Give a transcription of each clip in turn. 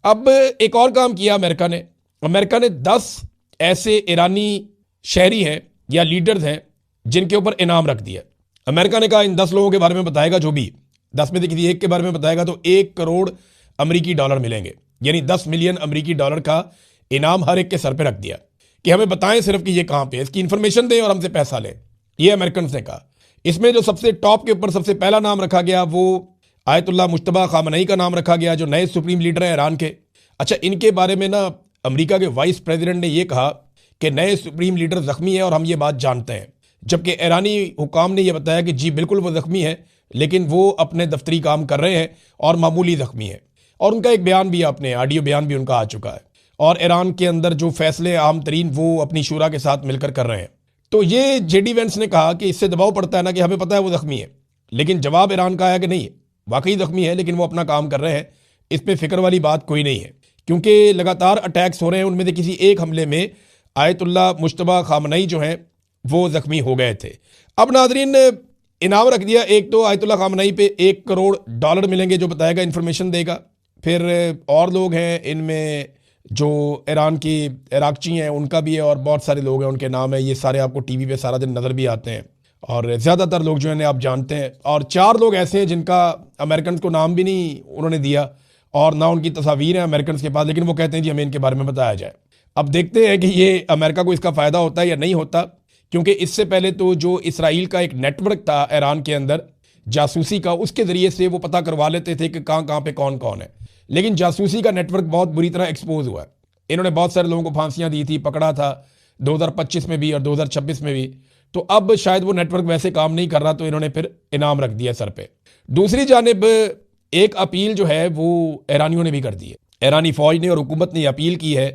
अब एक और काम किया अमेरिका ने 10 ऐसे ईरानी शहरी हैं या लीडर्स हैं जिनके ऊपर इनाम रख दिया। अमेरिका ने कहा इन 10 लोगों के बारे में बताएगा, जो भी 10 में से किसी एक के बारे में बताएगा तो 1 करोड़ अमेरिकी डॉलर मिलेंगे, यानी 10 मिलियन अमेरिकी डॉलर का इनाम हर एक के सर पे रख दिया कि हमें बताएं सिर्फ कि ये कहां पे है, इसकी इंफॉर्मेशन दें और हमसे पैसा लें। ये अमेरिकन ने कहा। इसमें जो सबसे टॉप के ऊपर सबसे पहला नाम रखा गया वो आयतुल्लाह मुश्तबा खामनई का नाम रखा गया, जो नए सुप्रीम लीडर हैं ईरान के। अच्छा, इनके बारे में ना अमेरिका के वाइस प्रेसिडेंट ने ये कहा कि नए सुप्रीम लीडर जख्मी है और हम ये बात जानते हैं, जबकि ईरानी हुकाम ने यह बताया कि जी बिल्कुल वो जख्मी है, लेकिन वो अपने दफ्तरी काम कर रहे हैं और मामूली जख्मी है। और उनका एक बयान भी आपने ऑडियो बयान भी उनका आ चुका है, और ईरान के अंदर जो फैसले आम तरीन वो अपनी शूरा के साथ मिलकर कर रहे हैं। तो ये जेडी वेंस ने कहा कि इससे दबाव पड़ता है ना कि हमें पता है वो जख्मी है, लेकिन जवाब ईरान का आया कि नहीं वाकई जख्मी है, लेकिन वो अपना काम कर रहे हैं, इस पर फिक्र वाली बात कोई नहीं है, क्योंकि लगातार अटैक्स हो रहे हैं। उनमें से किसी एक हमले में आयतुल्लाह मुश्तबा खामनई जो हैं वो जख्मी हो गए थे। अब नाजरीन इनाम रख दिया, एक तो आयतुल्लाह खामनई पे 1 करोड़ डॉलर मिलेंगे जो बताएगा, इन्फॉर्मेशन देगा। फिर और लोग हैं इनमें जो ईरान की इराकची हैं उनका भी है, और बहुत सारे लोग हैं उनके नाम है, ये सारे आपको टीवी पे सारा दिन नज़र भी आते हैं, और ज़्यादातर लोग जो हैं आप जानते हैं। और 4 लोग ऐसे हैं जिनका अमेरिकन को नाम भी नहीं उन्होंने दिया और ना उनकी तस्वीर है अमेरिकन के पास, लेकिन वो कहते हैं जी हमें इनके बारे में बताया जाए। अब देखते हैं कि ये अमेरिका को इसका फ़ायदा होता है या नहीं होता, क्योंकि इससे पहले तो जो इसराइल का एक नेटवर्क था ईरान के अंदर जासूसी का, उसके ज़रिए से वो पता करवा लेते थे कि कहाँ कहाँ पे कौन कौन है, लेकिन जासूसी का नेटवर्क बहुत बुरी तरह एक्सपोज हुआ है। इन्होंने बहुत सारे लोगों को फांसियां दी थी, पकड़ा था 2025 में भी और 2026 में भी। तो अब शायद वो नेटवर्क वैसे काम नहीं कर रहा, तो इन्होंने फिर इनाम रख दिया सर पे। दूसरी जानिब एक अपील जो है वो ईरानियों ने भी कर दी है। ईरानी फौज ने और हुकूमत ने अपील की है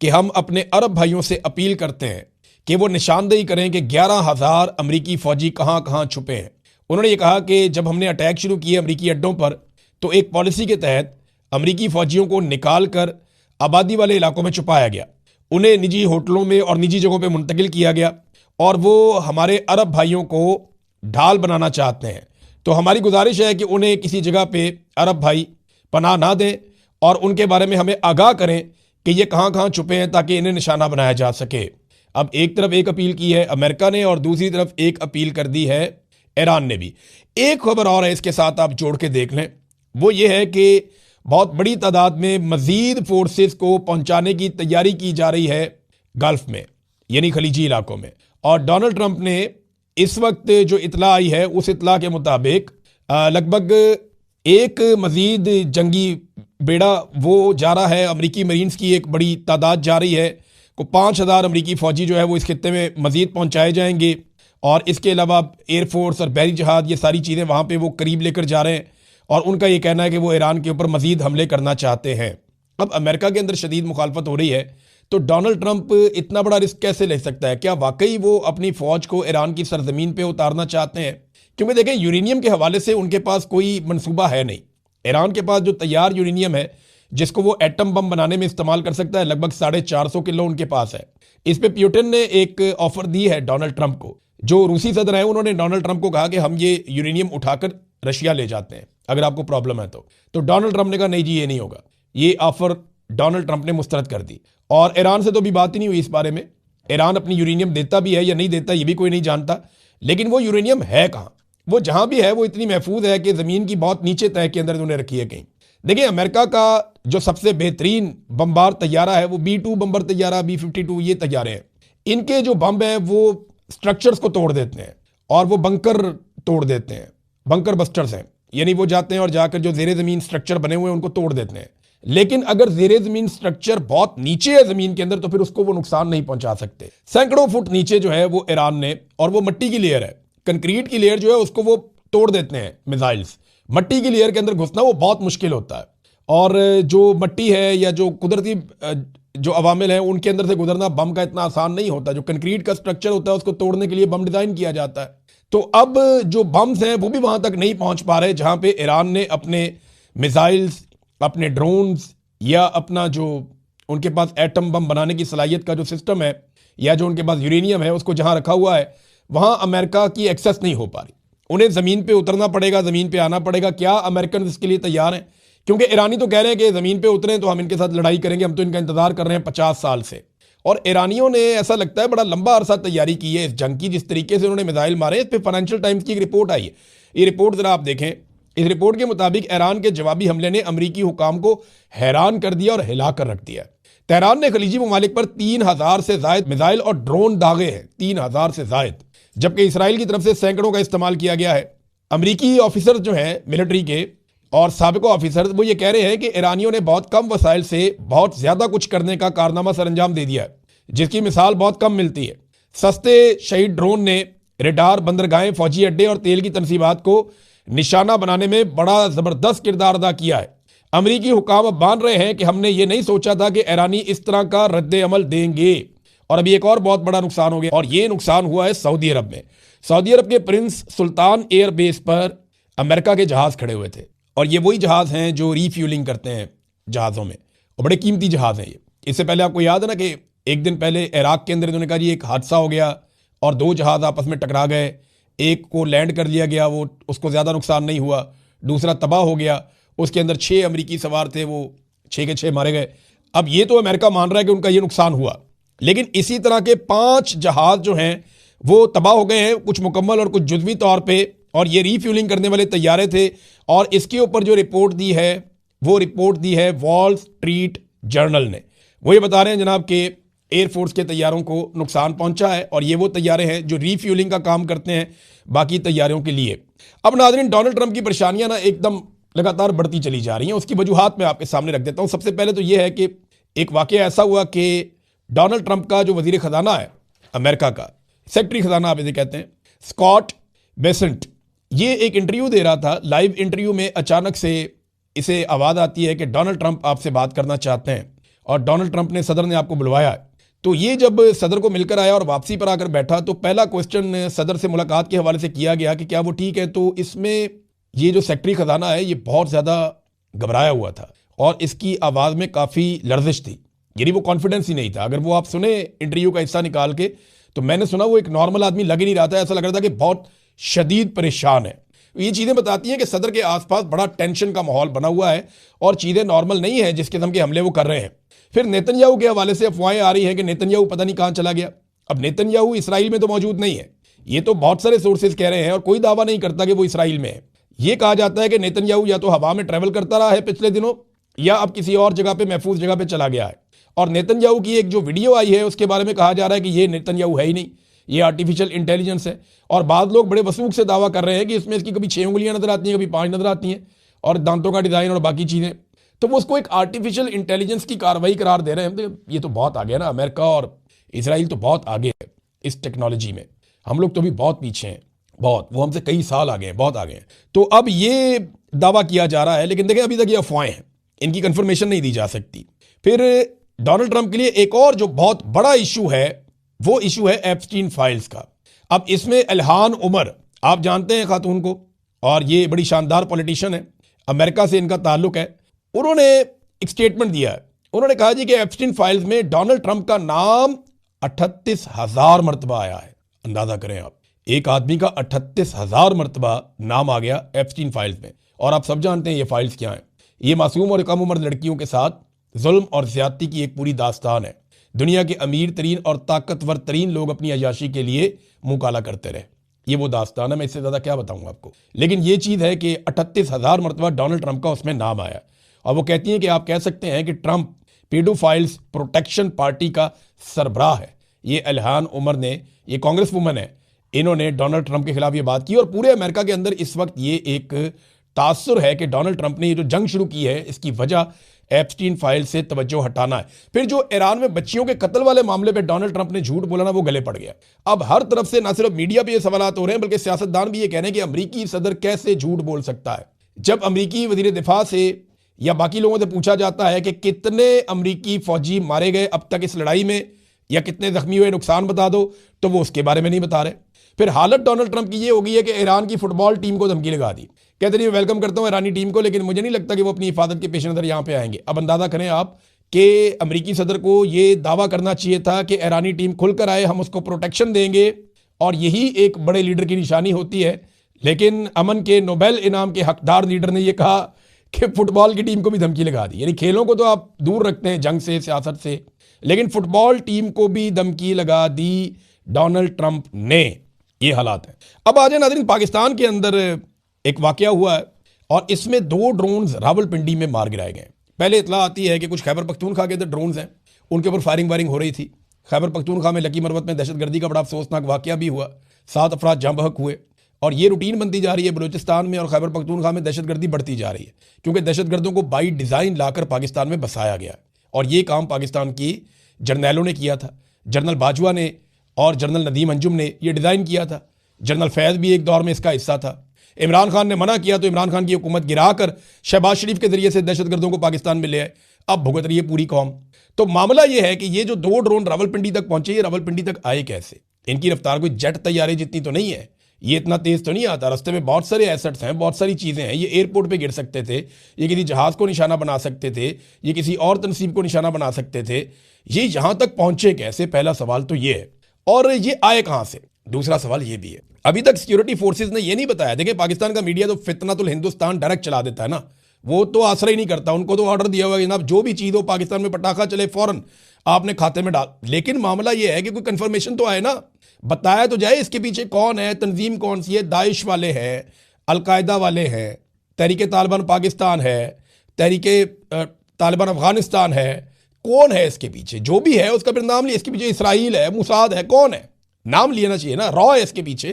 कि हम अपने अरब भाइयों से अपील करते हैं कि वो निशानदेही करें कि 11,000 अमरीकी फौजी कहाँ कहाँ छुपे हैं। उन्होंने ये कहा कि जब हमने अटैक शुरू किए अमरीकी अड्डों पर, तो एक पॉलिसी के तहत अमरीकी फौजियों को निकाल कर आबादी वाले इलाकों में छुपाया गया, उन्हें निजी होटलों में और निजी जगहों पे मुंतकिल किया गया, और वो हमारे अरब भाइयों को ढाल बनाना चाहते हैं। तो हमारी गुजारिश है कि उन्हें किसी जगह पे अरब भाई पनाह ना दें और उनके बारे में हमें आगाह करें कि ये कहाँ कहाँ छुपे हैं, ताकि इन्हें निशाना बनाया जा सके। अब एक तरफ एक अपील की है अमेरिका ने और दूसरी तरफ एक अपील कर दी है ईरान ने भी। एक खबर और है इसके साथ आप जोड़ के देख लें, वो ये है कि बहुत बड़ी तादाद में मजीद फोर्सेस को पहुंचाने की तैयारी की जा रही है गल्फ में, यानी खलीजी इलाकों में। और डोनाल्ड ट्रंप ने इस वक्त जो इतला आई है उस इतला के मुताबिक लगभग एक मजीद जंगी बेड़ा वो जा रहा है, अमरीकी मरीन्स की एक बड़ी तादाद जा रही है, को 5,000 अमरीकी फ़ौजी जो है वो इस खित्ते में मजीद पहुंचाए जाएंगे, और इसके अलावा एयरफोर्स और बहरी जहाज ये सारी चीज़ें वहाँ पे वो करीब लेकर जा रहे हैं, और उनका ये कहना है कि वो ईरान के ऊपर मजीद हमले करना चाहते हैं। अब अमेरिका के अंदर शदीद मुखालफत हो रही है, तो डोनाल्ड ट्रंप इतना बड़ा रिस्क कैसे ले सकता है? क्या वाकई वो अपनी फ़ौज को ईरान की सरजमीन पे उतारना चाहते हैं? क्योंकि देखें यूरेनियम के हवाले से उनके पास कोई मनसूबा है नहीं। ईरान के पास जो तैयार यूरेनियम है जिसको वो एटम बम बनाने में इस्तेमाल कर सकता है, लगभग 450 किलो उनके पास है। इस पे पुतिन ने एक ऑफर दी है डोनाल्ड ट्रंप को। जो रूसी सदर है उन्होंने डोनाल्ड ट्रंप को कहा कि हम ये यूरेनियम उठाकर रशिया ले जाते हैं अगर आपको प्रॉब्लम है तो डोनाल्ड ट्रंप ने कहा नहीं जी ये नहीं होगा। ये ऑफर डोनाल्ड ट्रंप ने मुस्तरद कर दी, और ईरान से तो भी बात ही नहीं हुई इस बारे में। ईरान अपनी यूरेनियम देता भी है या नहीं देता ये भी कोई नहीं जानता, लेकिन वो यूरेनियम है कहाँ? वो जहां भी है वो इतनी महफूज है कि ज़मीन की बहुत नीचे तह के अंदर उन्होंने रखी है कहीं। देखिए अमेरिका का जो सबसे बेहतरीन बम्बार तैयारा है वो B-2 बम्बर तैयारा, B-52 ये तैयारे हैं। इनके जो बम है वो स्ट्रक्चर्स को तोड़ देते हैं और वो बंकर तोड़ देते हैं, बंकर बस्टर्स हैं, यानी वो जाते हैं और जाकर जो ज़ेरे ज़मीन स्ट्रक्चर बने हुए हैं उनको तोड़ देते हैं। लेकिन अगर ज़ेरे ज़मीन स्ट्रक्चर बहुत नीचे है ज़मीन के अंदर तो फिर उसको वो नुकसान नहीं पहुंचा सकते। सैकड़ों फुट नीचे जो है वो ईरान ने, और वो मिट्टी की लेयर है, कंक्रीट की लेयर जो है उसको वो तोड़ देते हैं मिसाइल्स। मट्टी की लेयर के अंदर घुसना वो बहुत मुश्किल होता है, और जो मट्टी है या जो कुदरती जो अवामिल हैं उनके अंदर से गुजरना बम का इतना आसान नहीं होता। जो कंक्रीट का स्ट्रक्चर होता है उसको तोड़ने के लिए बम डिज़ाइन किया जाता है। तो अब जो बम्स हैं वो भी वहां तक नहीं पहुंच पा रहे जहां पे ईरान ने अपने मिसाइल्स, अपने ड्रोन्स या अपना जो उनके पास एटम बम बनाने की सलाहियत का जो सिस्टम है या जो उनके पास यूरेनियम है उसको जहां रखा हुआ है वहां अमेरिका की एक्सेस नहीं हो पा रही। उन्हें ज़मीन पे उतरना पड़ेगा, ज़मीन पे आना पड़ेगा। क्या अमेरिकन इसके लिए तैयार हैं? क्योंकि ईरानी तो कह रहे हैं कि ज़मीन पे उतरे तो हम इनके साथ लड़ाई करेंगे, हम तो इनका इंतजार कर रहे हैं 50 साल से। और ईरानियों ने ऐसा लगता है बड़ा लंबा अरसा तैयारी की है इस जंग की, जिस तरीके से उन्होंने मिसाइल मारे। इस पर फाइनेंशियल टाइम्स की एक रिपोर्ट आई है, ये रिपोर्ट ज़रा आप देखें। इस रिपोर्ट के मुताबिक ईरान के जवाबी हमले ने अमरीकी हुकाम को हैरान कर दिया और हिला कर रख दिया। तेहरान ने खलीजी ममालिक पर 3000 से जायद मिसाइल और ड्रोन दागे हैं, 3000 से जायद, जबकि इसराइल की तरफ से सैकड़ों का इस्तेमाल किया गया है। अमरीकी ऑफिसर जो हैं मिलिट्री के और साबिक ऑफिसर, वो ये कह रहे हैं कि ईरानियों ने बहुत कम वसाइल से बहुत ज्यादा कुछ करने का कारनामा सरंजाम दे दिया है, जिसकी मिसाल बहुत कम मिलती है। सस्ते शहीद ड्रोन ने रेडार, बंदरगाहें, फौजी अड्डे और तेल की तनसीबात को निशाना बनाने में बड़ा जबरदस्त किरदार अदा किया है। अमरीकी हुकाम अब मान रहे हैं कि हमने ये नहीं सोचा था कि ईरानी इस तरह का रद्द अमल देंगे। और अभी एक और बहुत बड़ा नुकसान हो गया, और ये नुकसान हुआ है सऊदी अरब में। सऊदी अरब के प्रिंस सुल्तान एयरबेस पर अमेरिका के जहाज खड़े हुए थे, और ये वही जहाज हैं जो रीफ्यूलिंग करते हैं जहाज़ों में, और बड़े कीमती जहाज हैं ये। इससे पहले आपको याद है ना कि एक दिन पहले इराक के अंदर इन्होंने कहा जी एक हादसा हो गया और 2 जहाज आपस में टकरा गए, एक को लैंड कर लिया गया, वो उसको ज़्यादा नुकसान नहीं हुआ, दूसरा तबाह हो गया, उसके अंदर 6 अमरीकी सवार थे, वो 6 के 6 मारे गए। अब ये तो अमेरिका मान रहा है कि उनका ये नुकसान हुआ, लेकिन इसी तरह के 5 जहाज जो हैं वो तबाह हो गए हैं, कुछ मुकम्मल और कुछ जुज़वी तौर पे, और ये रीफ्यूलिंग करने वाले तैयारे थे। और इसके ऊपर जो रिपोर्ट दी है वो रिपोर्ट दी है वॉल स्ट्रीट जर्नल ने। वो ये बता रहे हैं जनाब कि एयरफोर्स के तैयारों को नुकसान पहुंचा है, और ये वो तैयारे हैं जो रीफ्यूलिंग का काम करते हैं बाकी तैयारों के लिए। अब नाज़रीन, डोनाल्ड ट्रंप की परेशानियां ना एकदम लगातार बढ़ती चली जा रही हैं। उसकी वजूहात मैं आपके सामने रख देता हूं। सबसे पहले तो यह है कि एक वाकया ऐसा हुआ कि डोनाल्ड ट्रंप का जो वजीर खजाना है अमेरिका का, सेक्रेटरी खजाना आप इसे कहते हैं, स्कॉट बेसेंट, ये एक इंटरव्यू दे रहा था। लाइव इंटरव्यू में अचानक से इसे आवाज़ आती है कि डोनाल्ड ट्रंप आपसे बात करना चाहते हैं, और डोनाल्ड ट्रंप ने, सदर ने आपको बुलवाया है। तो ये जब सदर को मिलकर आया और वापसी पर आकर बैठा, तो पहला क्वेश्चन सदर से मुलाकात के हवाले से किया गया कि क्या वो ठीक है। तो इसमें ये जो सेक्रेटरी खजाना है ये बहुत ज़्यादा घबराया हुआ था, और इसकी आवाज़ में काफ़ी लर्जिश थी, यानी वो कॉन्फिडेंस ही नहीं था। अगर वो आप सुने इंटरव्यू का हिस्सा निकाल के, तो मैंने सुना वो एक नॉर्मल आदमी लग ही नहीं रहा था, ऐसा लग रहा था कि बहुत शदीद परेशान है। ये चीज़ें बताती हैं कि सदर के आसपास बड़ा टेंशन का माहौल बना हुआ है, और चीज़ें नॉर्मल नहीं है जिस किस्म के हमले वो कर रहे हैं। फिर नेतन्याहू के हवाले से अफवाहें आ रही हैं कि नेतन्याहू पता नहीं कहाँ चला गया। अब नेतन्याहू इसराइल में तो मौजूद नहीं है, ये तो बहुत सारे सोर्सेज कह रहे हैं, और कोई दावा नहीं करता कि वो इसराइल में है। ये कहा जाता है कि नेतन्याहू या तो हवा में ट्रैवल करता रहा है पिछले दिनों, या अब किसी और जगह पे, महफूज जगह पे चला गया है। और नेतन्याहू की एक जो वीडियो आई है उसके बारे में कहा जा रहा है कि ये नेतन्याहू है ही नहीं, ये आर्टिफिशियल इंटेलिजेंस है। और बाद लोग बड़े वसूख से दावा कर रहे हैं कि इसमें इसकी कभी 6 उंगलियां नजर आती हैं, कभी 5 नजर आती हैं, और दांतों का डिजाइन और बाकी चीजें। तो वो उसको एक आर्टिफिशियल इंटेलिजेंस की कार्रवाई करार दे रहे हैं। तो ये तो बहुत आगे है ना, अमेरिका और इसराइल तो बहुत आगे है इस टेक्नोलॉजी में, हम लोग तो भी बहुत पीछे हैं, बहुत, वो हमसे कई साल आगे हैं, बहुत आगे हैं। तो अब ये दावा किया जा रहा है, लेकिन देखें अभी तक ये अफवाहें हैं, इनकी कंफर्मेशन नहीं दी जा सकती। फिर डोनाल्ड ट्रंप के लिए एक और जो बहुत बड़ा इशू है वो इशू है एप्स्टीन फाइल्स का। अब इसमें इल्हान उमर, आप जानते हैं खातून को, और ये बड़ी शानदार पॉलिटिशियन है, अमेरिका से इनका ताल्लुक है। उन्होंने एक स्टेटमेंट दिया है, उन्होंने कहा जी कि एप्स्टीन फाइल्स में डोनाल्ड ट्रंप का नाम 38,000 मरतबा आया है। अंदाजा करें आप, एक आदमी का 38,000 मरतबा नाम आ गया एप्स्टीन फाइल्स में। और आप सब जानते हैं ये फाइल्स क्या हैं। ये मासूम और कम उम्र लड़कियों के साथ जुल्म और ज्यादती की एक पूरी दास्तान है। दुनिया के अमीर तरीन और ताकतवर तरीन लोग अपनी अयाशी के लिए मुंह काला करते रहे, ये वो दास्तान है। मैं इससे ज़्यादा क्या बताऊंगा आपको, लेकिन ये चीज़ है कि 38,000 मरतबा डोनाल्ड ट्रंप का उसमें नाम आया। और वो कहती हैं कि आप कह सकते हैं कि ट्रंप पेडोफाइल्स प्रोटेक्शन पार्टी का सरबराह है। ये इल्हान उमर ने, ये कांग्रेस वुमन है, इन्होंने डोनाल्ड ट्रंप के खिलाफ ये बात की। और पूरे अमेरिका के अंदर इस वक्त ये एक तासुर है कि डोनाल्ड ट्रंप ने ये जो जंग शुरू की है इसकी वजह एप्स्टीन फाइल से तवज्जो हटाना है। फिर जो ईरान में बच्चियों के कत्ल वाले मामले पे डोनाल्ड ट्रंप ने झूठ बोला ना, वो गले पड़ गया। अब हर तरफ से ना सिर्फ मीडिया पे ये सवालात हो रहे हैं, बल्कि सियासतदान भी ये कह रहे हैं कि अमरीकी सदर कैसे झूठ बोल सकता है। जब अमरीकी वजीर दिफा से या बाकी लोगों से पूछा जाता है कि कितने अमरीकी फौजी मारे गए अब तक इस लड़ाई में, या कितने जख्मी हुए, नुकसान बता दो, तो वो उसके बारे में नहीं बता रहे। फिर हालत डोनाल्ड ट्रंप की ये हो गई है कि ईरान की फुटबॉल टीम को धमकी लगा दी, कहते नहीं वेलकम करता हूं ईरानी टीम को, लेकिन मुझे नहीं लगता कि वो अपनी हिफाजत के पेश नज़र यहाँ पे आएंगे। अब अंदाजा करें आप कि अमरीकी सदर को ये दावा करना चाहिए था कि ईरानी टीम खुलकर आए, हम उसको प्रोटेक्शन देंगे, और यही एक बड़े लीडर की निशानी होती है। लेकिन अमन के नोबेल इनाम के हकदार लीडर ने यह कहा कि फुटबॉल की टीम को भी धमकी लगा दी। यानी खेलों को तो आप दूर रखते हैं जंग से, सियासत से, लेकिन फुटबॉल टीम को भी धमकी लगा दी डोनाल्ड ट्रंप ने। ये हालात है। अब आ जाए नाज़रीन, पाकिस्तान के अंदर एक वाकया हुआ है और इसमें 2 ड्रोन्स रावलपिंडी में मार गिराए गए। पहले इतला आती है कि कुछ खैबर पख्तूनख्वा के अंदर ड्रोन्स हैं, उनके ऊपर फायरिंग वायरिंग हो रही थी। खैबर पख्तूनख्वा में लकी मरवत में दहशतगर्दी का बड़ा अफसोसनाक वाकया भी हुआ, 7 अफराद जाँ बहक हुए और ये रूटीन बनती जा रही है बलूचिस्तान में और खैबर पख्तूनख्वा में दहशतगर्दी बढ़ती जा रही है, क्योंकि दहशतगर्दों को बाई डिज़ाइन लाकर पाकिस्तान में बसाया गया और ये काम पाकिस्तान की जर्नैलों ने किया था। जनरल बाजवा ने और जनरल नदीम अंजुम ने ये डिज़ाइन किया था। जनरल फैज़ भी एक दौर में इसका हिस्सा था। इमरान खान ने मना किया तो इमरान खान की हुकूमत गिराकर शहबाज शरीफ के जरिए से दहशतगर्दों को पाकिस्तान में ले आए। अब भुगत रही है पूरी कौम। तो मामला ये है कि ये जो 2 ड्रोन रावलपिंडी तक पहुंचे, ये रावलपिंडी तक आए कैसे? इनकी रफ्तार कोई जेट तैयारे जितनी तो नहीं है, ये इतना तेज तो नहीं आता। रास्ते में बहुत सारे एसेट्स हैं, बहुत सारी चीज़ें हैं। ये एयरपोर्ट पे गिर सकते थे, ये किसी जहाज़ को निशाना बना सकते थे, ये किसी और तनसीब को निशाना बना सकते थे। ये यहाँ तक पहुंचे कैसे? पहला सवाल तो ये है। और ये आए कहाँ से? दूसरा सवाल ये भी है, अभी तक सिक्योरिटी फोर्सेज ने ये नहीं बताया। देखिए, पाकिस्तान का मीडिया तो फितनतुल हिंदुस्तान डायरेक्ट चला देता है ना, वो तो आसरा ही नहीं करता। उनको तो ऑर्डर दिया हुआ है जनाब, जो भी चीज़ हो पाकिस्तान में पटाखा चले फौरन आपने खाते में डाल। लेकिन मामला ये है कि कोई कंफर्मेशन तो आए ना, बताया तो जाए इसके पीछे कौन है, तंजीम कौन सी है। दाइश वाले हैं, अलकायदा वाले हैं, तहरीक तालिबान पाकिस्तान है, तहरीक तालिबान अफगानिस्तान है, कौन है इसके पीछे? जो भी है उसका फिर नाम लिया। इसके पीछे इसराइल है, मुसाद है, कौन है? नाम लेना चाहिए ना। रॉ है इसके पीछे।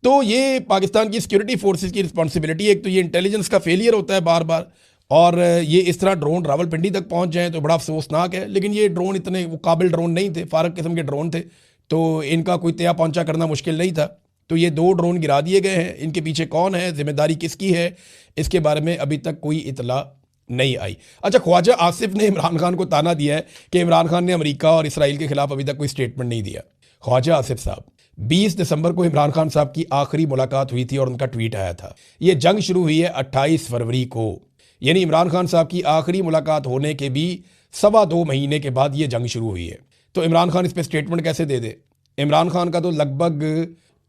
तो ये पाकिस्तान की सिक्योरिटी फोर्सेस की रिस्पॉन्सिबिलिटी। एक तो ये इंटेलिजेंस का फेलियर होता है बार बार, और ये इस तरह ड्रोन रावलपिंडी तक पहुंच जाएं तो बड़ा अफसोसनाक है। लेकिन ये ड्रोन इतने वो काबिल ड्रोन नहीं थे, फारक किस्म के ड्रोन थे, तो इनका कोई तया पहुंचा करना मुश्किल नहीं था। तो ये 2 ड्रोन गिरा दिए गए हैं। इनके पीछे कौन है, जिम्मेदारी किसकी है, इसके बारे में अभी तक कोई इतला नहीं आई। अच्छा, ख्वाजा आसिफ ने इमरान खान को ताना दिया है कि इमरान खान ने अमेरिका और इसराइल के खिलाफ अभी तक कोई स्टेटमेंट नहीं दिया। ख्वाजा आसिफ साहब, 20 दिसंबर को इमरान खान साहब की आखिरी मुलाकात हुई थी और उनका ट्वीट आया था। ये जंग शुरू हुई है 28 फरवरी को, यानी इमरान खान साहब की आखिरी मुलाकात होने के भी 2.25 महीने के बाद ये जंग शुरू हुई है। तो इमरान खान इस पर स्टेटमेंट कैसे दे दे? इमरान खान का तो लगभग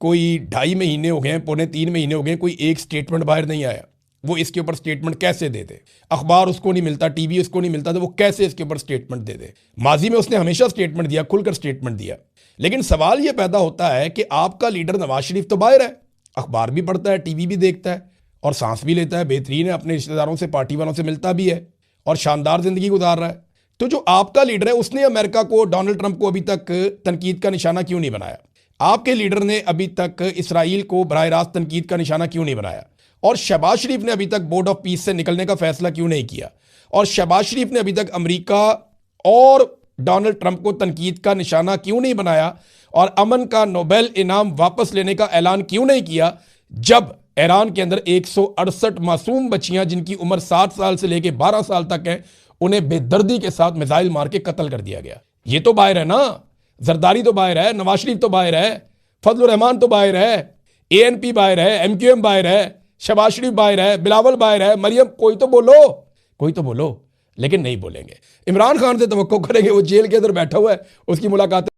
कोई 2.5 महीने हो गए, 2.25 महीने हो गए, कोई एक स्टेटमेंट बाहर नहीं आया। वो इसके ऊपर स्टेटमेंट कैसे दे दे? अखबार उसको नहीं मिलता, टीवी उसको नहीं मिलता, तो वो कैसे इसके ऊपर स्टेटमेंट दे दे? माजी में उसने हमेशा स्टेटमेंट दिया, खुलकर स्टेटमेंट दिया। लेकिन सवाल ये पैदा होता है कि आपका लीडर नवाज शरीफ तो बाहर है, अखबार भी पढ़ता है, टीवी भी देखता है और सांस भी लेता है, बेहतरीन है, अपने रिश्तेदारों से, पार्टी वालों से मिलता भी है और शानदार जिंदगी गुजार रहा है। तो जो आपका लीडर है उसने अमेरिका को, डोनाल्ड ट्रंप को अभी तक तनकीद का निशाना क्यों नहीं बनाया? आपके लीडर ने अभी तक इसराइल को बराह रास्त तनकीद का निशाना क्यों नहीं बनाया? और शहबाज शरीफ ने अभी तक बोर्ड ऑफ पीस से निकलने का फैसला क्यों नहीं किया? और शहबाज शरीफ ने अभी तक अमेरिका और डोनाल्ड ट्रंप को तनकीद का निशाना क्यों नहीं बनाया? और अमन का नोबेल इनाम वापस लेने का ऐलान क्यों नहीं किया, जब ईरान के अंदर 168 मासूम बच्चियां जिनकी उम्र 7 साल से लेकर 12 साल तक है, उन्हें बेदर्दी के साथ मिसाइल मार के कत्ल कर दिया गया? ये तो बाहर है ना, जरदारी तो बाहर है, नवाज शरीफ तो बाहर है, फजलुर रहमान तो बाहर है, ANP बाहर है, MQM बाहर है, शहबाज शरीफ बाहर है, बिलावल बाहर है, मरियम, कोई तो बोलो, कोई तो बोलो। लेकिन नहीं बोलेंगे। इमरान खान से तवक्को करेंगे, वो जेल के अंदर बैठा हुआ है, उसकी मुलाकात